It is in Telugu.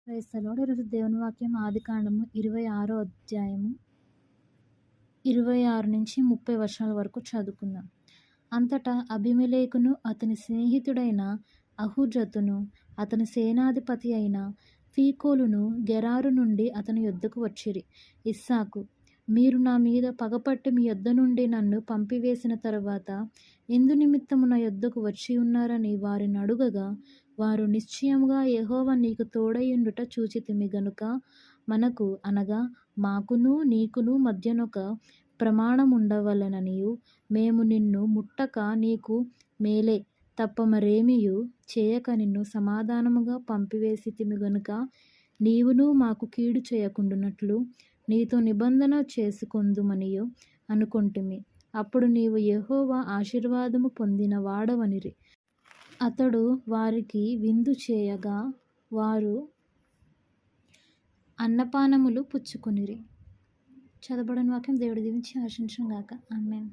Praise the lord. ఈరోజు దేవుని వాక్యం ఆదికాండము 26వ అధ్యాయము 26 నుంచి 30 వచనాల వరకు చదువుకుందాం. అంతటా అబీమెలెకును అతని స్నేహితుడైన అహుజతును అతని సేనాధిపతి అయిన ఫీకోలును గెరారు నుండి అతని యొద్దకు వచ్చిరి. ఇస్సాకు, మీరు నా మీద పగపట్టి మీ యొద్ద నుండి నన్ను పంపివేసిన తరువాత ఎందునిమిత్తము నా యొద్దకు వచ్చి ఉన్నారని వారిని అడుగగా, వారు, నిశ్చయముగా యెహోవా నీకు తోడైయుండుట చూచితిమి గనుక మనకు అనగా మాకును నీకును మధ్యనొక ప్రమాణముండవలెననియు మేము నిన్ను ముట్టక నీకు మేలే తప్ప మరేమియు చేయక నిన్ను సమాధానముగా పంపివేసితిమి గనుక నీవును మాకు కీడు చేయకుండునట్లు నీతో నిబంధన చేసుకొందుమనియు అనుకొంటిమి. అప్పుడు నీవు యెహోవా ఆశీర్వాదము పొందిన వాడవనిరి. అతడు వారికి విందు చేయగా వారు అన్నపానములు పుచ్చుకొనిరి. చదవబడిన వాక్యం దేవుడు దీవించి ఆశీర్వదించును గాక. ఆమేన్.